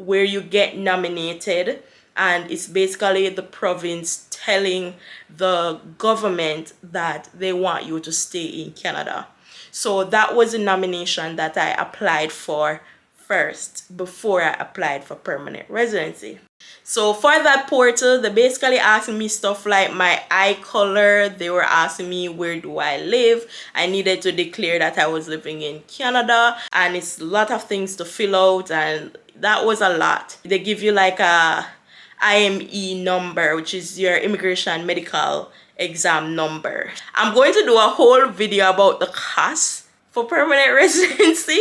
where you get nominated, and it's basically the province telling the government that they want you to stay in Canada. So that was a nomination that I applied for first before I applied for permanent residency. So for that portal, they basically asking me stuff like my eye color. They were asking me where do I live. I needed to declare that I was living in Canada, and it's a lot of things to fill out, and that was a lot. They give you like a IME number, which is your immigration medical exam number. I'm going to do a whole video about the cost for permanent residency,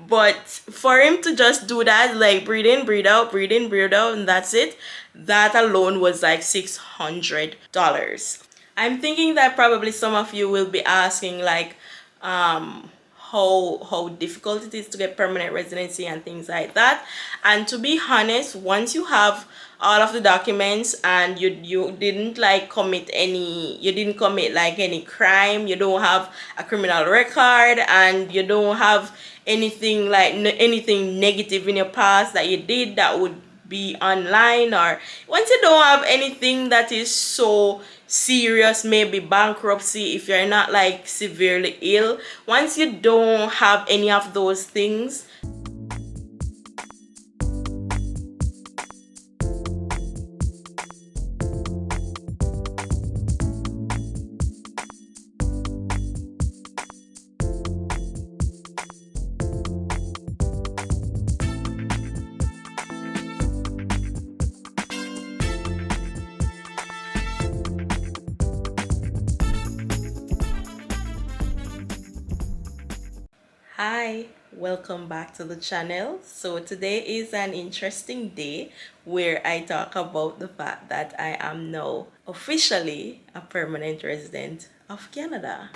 but for him to just do that, like breathe in, breathe out, breathe in, breathe out, and that's it, that alone was like $600. I'm thinking that probably some of you will be asking like how difficult it is to get permanent residency and things like that. And to be honest, once you have all of the documents and you didn't like commit like any crime, you don't have a criminal record, and you don't have anything like anything negative in your past that you did that would be online, or once you don't have anything that is so serious, maybe bankruptcy if you're not like severely ill, once you don't have any of those things, Hi, welcome back to the channel. So today is an interesting day where I talk about the fact that I am now officially a permanent resident of Canada.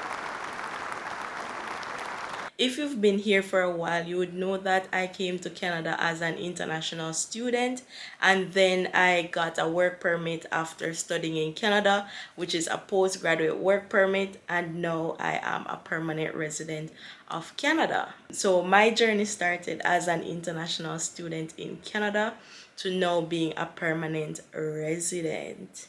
If you've been here for a while, you would know that I came to Canada as an international student, and then I got a work permit after studying in Canada, which is a postgraduate work permit, and now I am a permanent resident of Canada. So my journey started as an international student in Canada to now being a permanent resident.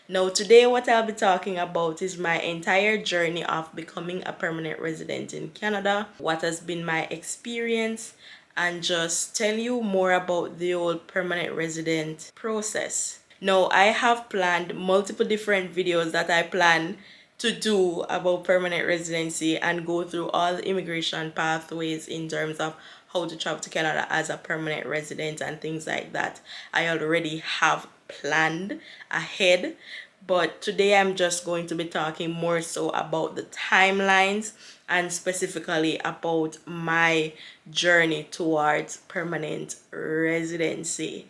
Now, today, what I'll be talking about is my entire journey of becoming a permanent resident in Canada, what has been my experience, and just tell you more about the whole permanent resident process. Now, I have planned multiple different videos that I plan to do about permanent residency and go through all the immigration pathways in terms of how to travel to Canada as a permanent resident and things like that. I already have planned ahead, but today I'm just going to be talking more so about the timelines and specifically about my journey towards permanent residency.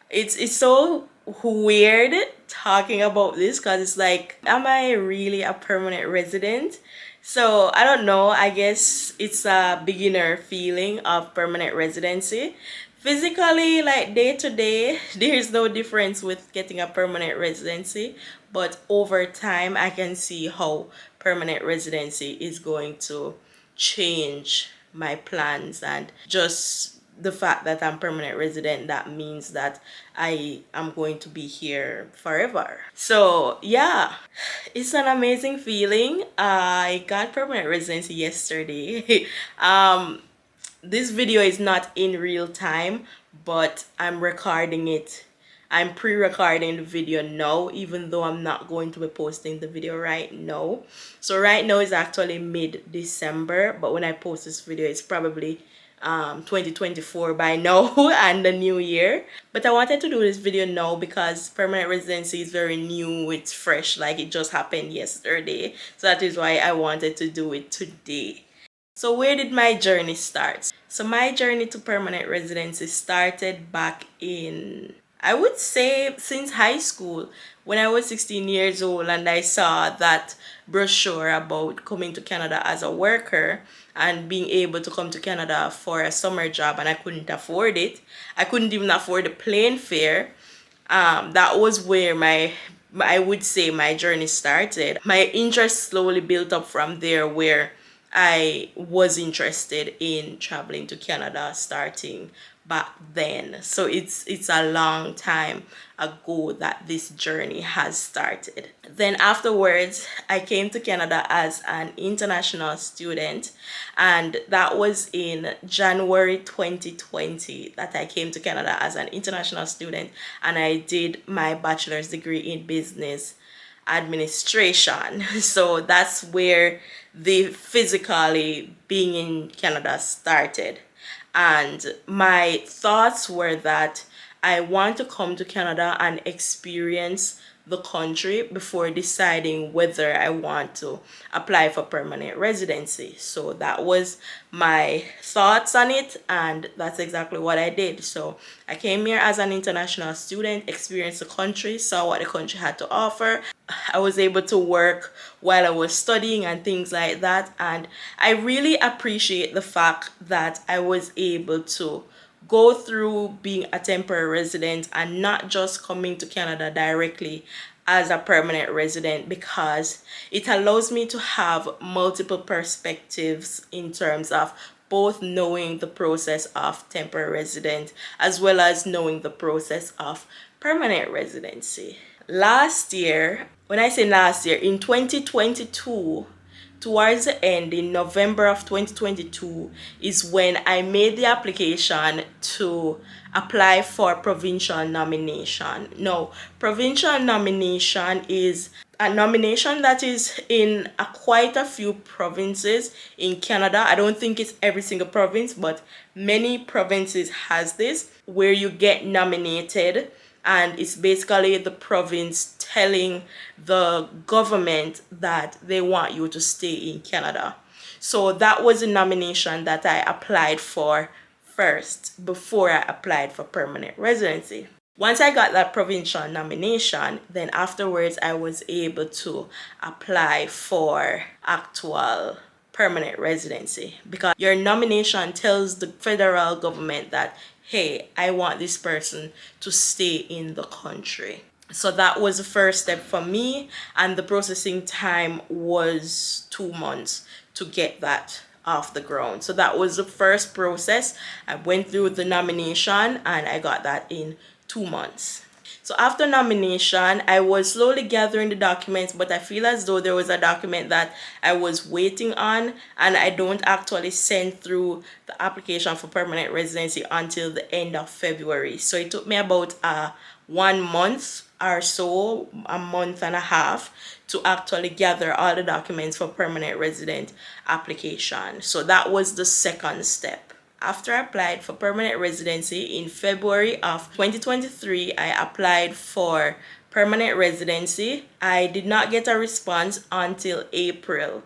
It's so weird talking about this because it's like, am I really a permanent resident? So I don't know, I guess it's a beginner feeling of permanent residency. Physically, like day to day, there's no difference with getting a permanent residency, but over time I can see how permanent residency is going to change my plans, and just the fact that I'm permanent resident, that means that I am going to be here forever. So yeah, it's an amazing feeling. I got permanent residency yesterday. This video is not in real time, but I'm recording it. I'm pre-recording the video now, even though I'm not going to be posting the video right now. So right now is actually mid-December, but when I post this video, it's probably 2024 by now and the new year. But I wanted to do this video now because permanent residency is very new, it's fresh, like it just happened yesterday. So that is why I wanted to do it today. So where did my journey start? So my journey to permanent residency started back in, I would say, since high school, when I was 16 years old and I saw that brochure about coming to Canada as a worker and being able to come to Canada for a summer job, and I couldn't afford it. I couldn't even afford the plane fare. That was where I would say my journey started. My interest slowly built up from there, where I was interested in traveling to Canada starting back then. So it's a long time ago that this journey has started. Then afterwards, I came to Canada as an international student, and that was in January 2020 that I came to Canada as an international student, and I did my bachelor's degree in business administration. So that's where the physically being in Canada started. And my thoughts were that I want to come to Canada and experience the country before deciding whether I want to apply for permanent residency. So that was my thoughts on it, and that's exactly what I did. So I came here as an international student, experienced the country, saw what the country had to offer. I was able to work while I was studying and things like that, and I really appreciate the fact that I was able to go through being a temporary resident and not just coming to Canada directly as a permanent resident, because it allows me to have multiple perspectives in terms of both knowing the process of temporary resident as well as knowing the process of permanent residency. Last year, when I say last year, in 2022, towards the end, in November of 2022, is when I made the application to apply for provincial nomination. No, provincial nomination is a nomination that is in quite a few provinces in Canada. I don't think it's every single province, but many provinces has this, where you get nominated, and it's basically the province telling the government that they want you to stay in Canada. So that was a nomination that I applied for first before I applied for permanent residency. Once I got that provincial nomination, then afterwards I was able to apply for actual permanent residency, because your nomination tells the federal government that, hey, I want this person to stay in the country. So that was the first step for me, and the processing time was 2 months to get that off the ground. So that was the first process. I went through the nomination and I got that in 2 months. So after nomination, I was slowly gathering the documents, but I feel as though there was a document that I was waiting on, and I don't actually send through the application for permanent residency until the end of February. So it took me about 1 month or so, a month and a half, to actually gather all the documents for permanent resident application. So that was the second step. After I applied for permanent residency in February of 2023, I applied for permanent residency. I did not get a response until April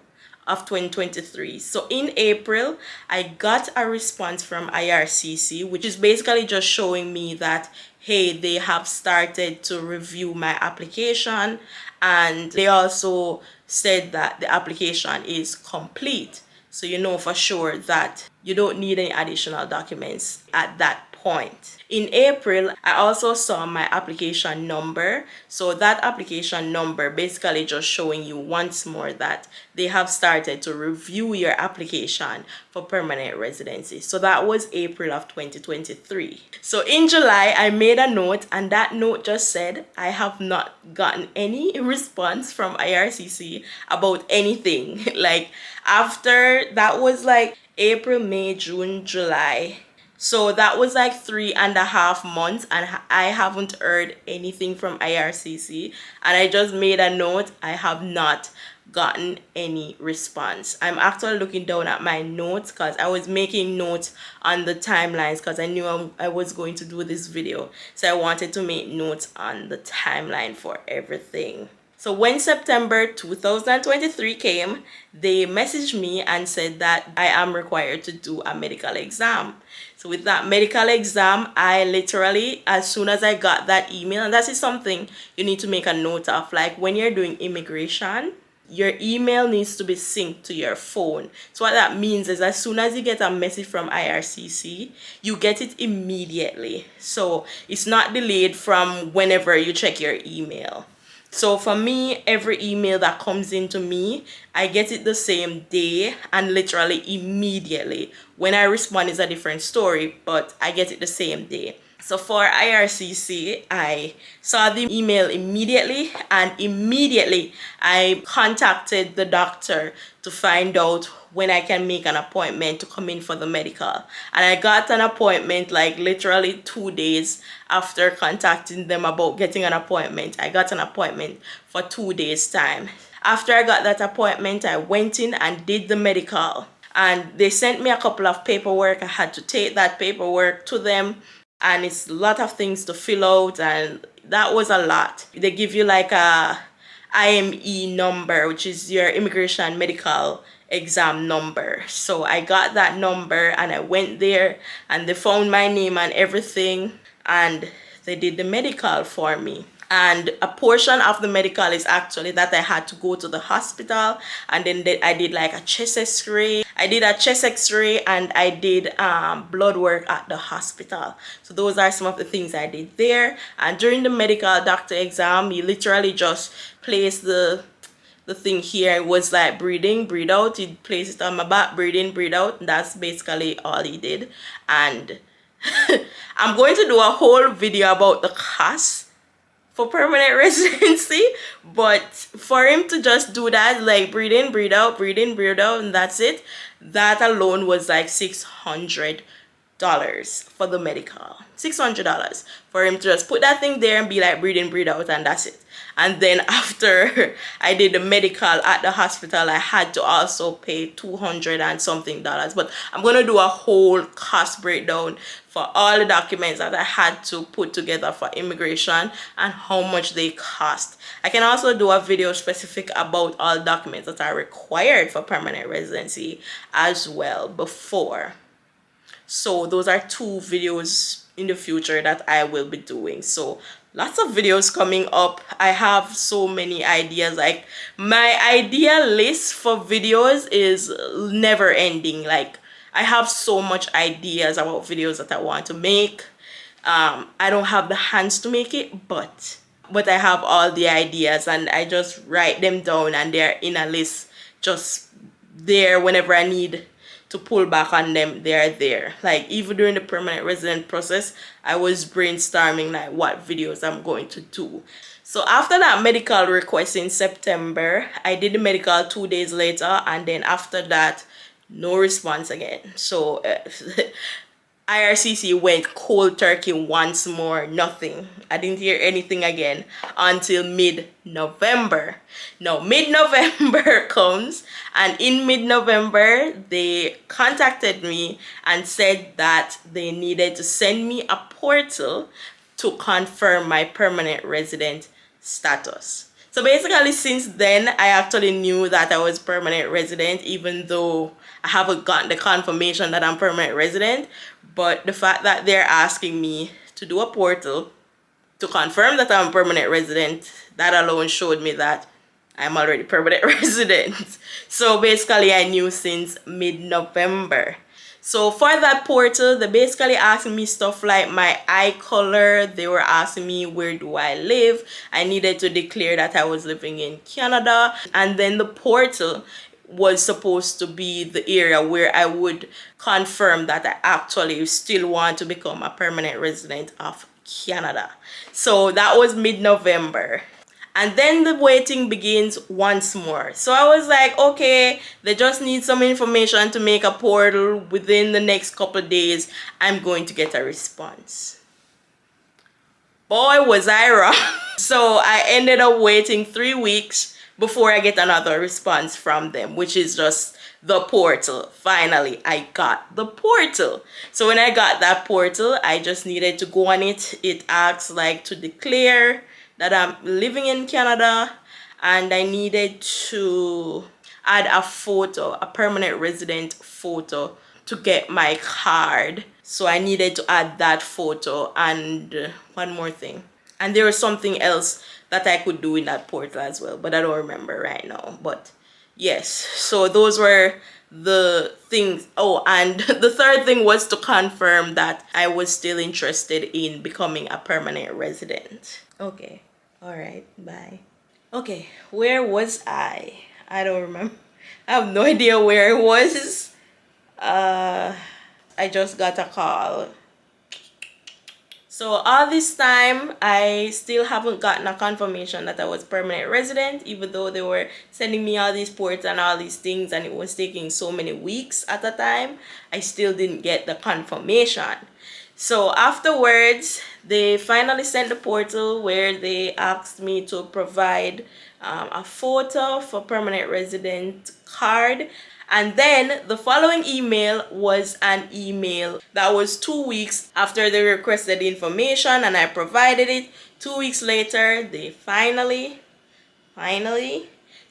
of 2023. So in April, I got a response from IRCC, which is basically just showing me that, hey, they have started to review my application, and they also said that the application is complete. So you know for sure that you don't need any additional documents at that point. In April, I also saw my application number. So that application number basically just showing you once more that they have started to review your application for permanent residency. So that was April of 2023. So in July, I made a note, and that note just said, I have not gotten any response from IRCC about anything. Like after that was like April, May, June, July. So that was like 3.5 months, and I haven't heard anything from IRCC. And I just made a note, I have not gotten any response. I'm actually looking down at my notes because I was making notes on the timelines because I knew I was going to do this video. So I wanted to make notes on the timeline for everything. So when September 2023 came, they messaged me and said that I am required to do a medical exam. So with that medical exam, I literally, as soon as I got that email, and that is something you need to make a note of, like when you're doing immigration, your email needs to be synced to your phone. So what that means is as soon as you get a message from IRCC, you get it immediately. So it's not delayed from whenever you check your email. So for me, every email that comes into me, I get it the same day and literally immediately. When I respond is a different story, but I get it the same day. So for IRCC, I saw the email immediately, and immediately I contacted the doctor to find out when I can make an appointment to come in for the medical. And I got an appointment like literally 2 days after contacting them about getting an appointment. I got an appointment for 2 days time. After I got that appointment, I went in and did the medical. And they sent me a couple of paperwork. I had to take that paperwork to them, and it's a lot of things to fill out, and that was a lot. They give you like a IME number, which is your immigration medical exam number. So I got that number and I went there and they found my name and everything, and they did the medical for me. And a portion of the medical is actually that I had to go to the hospital, and then I did like a chest x-ray. I did a chest x-ray and I did blood work at the hospital. So those are some of the things I did there. And during the medical doctor exam, he literally just placed the thing here. It was like breathe in, breathe out. He placed it on my back, breathe in, breathe out. That's basically all he did. And I'm going to do a whole video about the cost for permanent residency, but for him to just do that, like breathe in, breathe out, breathe in, breathe out, and that's it, that alone was like $600 for the medical. $600 for him to just put that thing there and be like breathe in, breathe out, and that's it. And then after I did the medical at the hospital, I had to also pay $200 and something. But I'm gonna do a whole cost breakdown for all the documents that I had to put together for immigration and how much they cost. I can also do a video specific about all documents that are required for permanent residency as well before. So those are 2 videos in the future that I will be doing. So lots of videos coming up. I have so many ideas. Like my idea list for videos is never ending. Like I have so much ideas about videos that I want to make. I don't have the hands to make it, but I have all the ideas and I just write them down, and they're in a list just there. Whenever I need to pull back on them, they're there. Like even during the permanent resident process, I was brainstorming like what videos I'm going to do. So after that medical request in September, I did the medical 2 days later, and then after that, no response again. So IRCC went cold turkey once more. Nothing. I didn't hear anything again until mid-November. Now mid-November comes, and in mid-November they contacted me and said that they needed to send me a portal to confirm my permanent resident status. So basically since then I actually knew that I was permanent resident, even though I haven't gotten the confirmation that I'm permanent resident. But the fact that they're asking me to do a portal to confirm that I'm a permanent resident, that alone showed me that I'm already permanent resident. So basically I knew since mid-November. So for that portal, they basically asked me stuff like my eye color. They were asking me where do I live. I needed to declare that I was living in Canada. And then the portal was supposed to be the area where I would confirm that I actually still want to become a permanent resident of Canada. So that was mid-November. And then the waiting begins once more. So I was like, okay, they just need some information to make a portal. Within the next couple of days, I'm going to get a response. Boy, was I wrong. So I ended up waiting 3 weeks before I get another response from them, which is just the portal. Finally, I got the portal. So when I got that portal, I just needed to go on it. It asks like to declare that I'm living in Canada, and I needed to add a photo, a permanent resident photo, to get my card. So I needed to add that photo and one more thing. And there was something else that I could do in that portal as well, but I don't remember right now. But yes, so those were the things. Oh, and the third thing was to confirm that I was still interested in becoming a permanent resident. Okay, all right, bye. Okay, where was I don't remember. I have no idea where it was. uh I just got a call. So all this time, I still haven't gotten a confirmation that I was permanent resident, even though they were sending me all these ports and all these things, and it was taking so many weeks at a time. I still didn't get the confirmation. So afterwards, they finally sent the portal where they asked me to provide a photo for permanent resident card. And then the following email was an email that was 2 weeks after they requested the information, and I provided it. 2 weeks later, they finally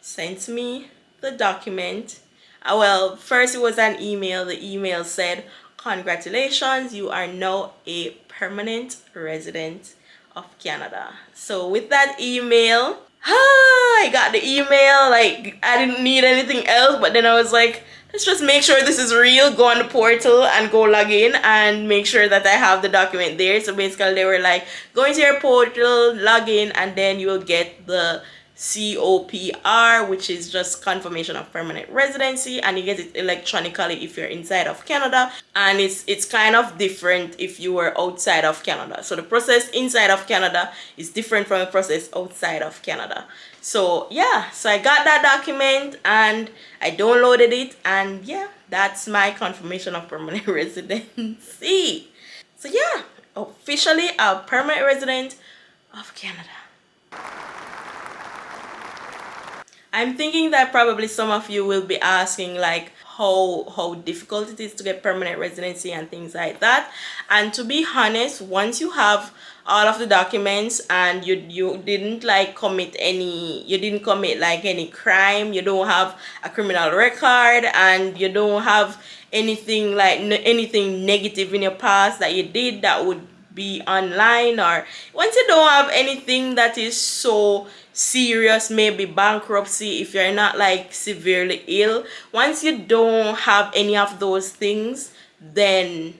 sent me the document. Well, first it was an email. The email said, "Congratulations, you are now a permanent resident of Canada." So with that email, I got the email. Like, I didn't need anything else, but then I was like, let's just make sure this is real. Go on the portal and go log in and make sure that I have the document there. So basically they were like, go into your portal, log in, and then you will get the COPR, which is just confirmation of permanent residency, and you get it electronically if you're inside of Canada, and it's kind of different if you were outside of Canada. So the process inside of Canada is different from the process outside of Canada. So yeah, so I got that document and I downloaded it, and yeah, that's my confirmation of permanent residency. So yeah, officially a permanent resident of Canada. I'm thinking that probably some of you will be asking like how difficult it is to get permanent residency and things like that. And to be honest, once you have all of the documents and you didn't like commit any, you didn't commit like any crime, you don't have a criminal record, and you don't have anything like anything negative in your past that you did that would be online, or once you don't have anything that is so serious, maybe bankruptcy if you're not like severely ill, once you don't have any of those things, then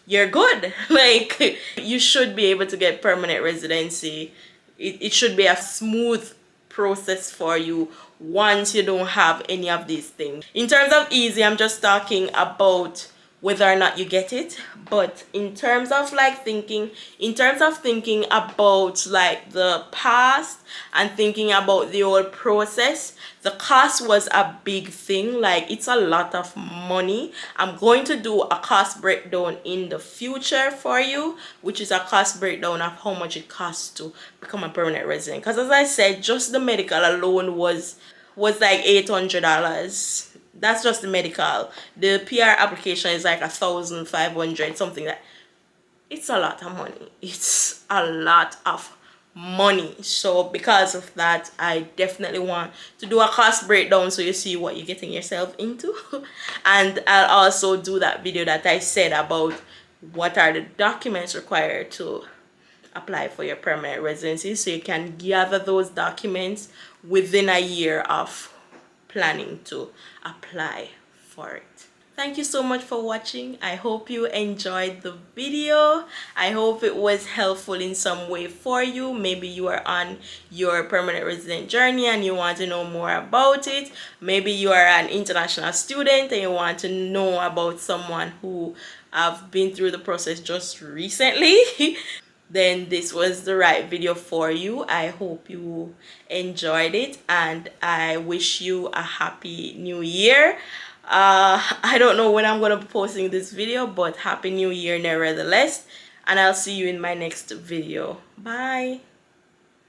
you're good. Like, you should be able to get permanent residency. It should be a smooth process for you once you don't have any of these things. In terms of easy, I'm just talking about whether or not you get it. But in terms of like thinking, about like the past and thinking about the whole process, the cost was a big thing. Like, it's a lot of money. I'm going to do a cost breakdown in the future for you, which is a cost breakdown of how much it costs to become a permanent resident. Because as I said, just the medical alone was like $800. That's just the medical. The PR application is like 1,500 something. That it's a lot of money. It's a lot of money. So because of that, I definitely want to do a cost breakdown so you see what you're getting yourself into. And I'll also do that video that I said about what are the documents required to apply for your permanent residency, so you can gather those documents within a year of planning to apply for it. Thank you so much for watching. I hope you enjoyed the video. I hope it was helpful in some way for you. Maybe you are on your permanent resident journey and you want to know more about it. Maybe you are an international student and you want to know about someone who have been through the process just recently. Then this was the right video for you. I hope you enjoyed it, and I wish you a happy new year. I don't know when I'm gonna be posting this video, but happy new year nevertheless, and I'll see you in my next video. Bye.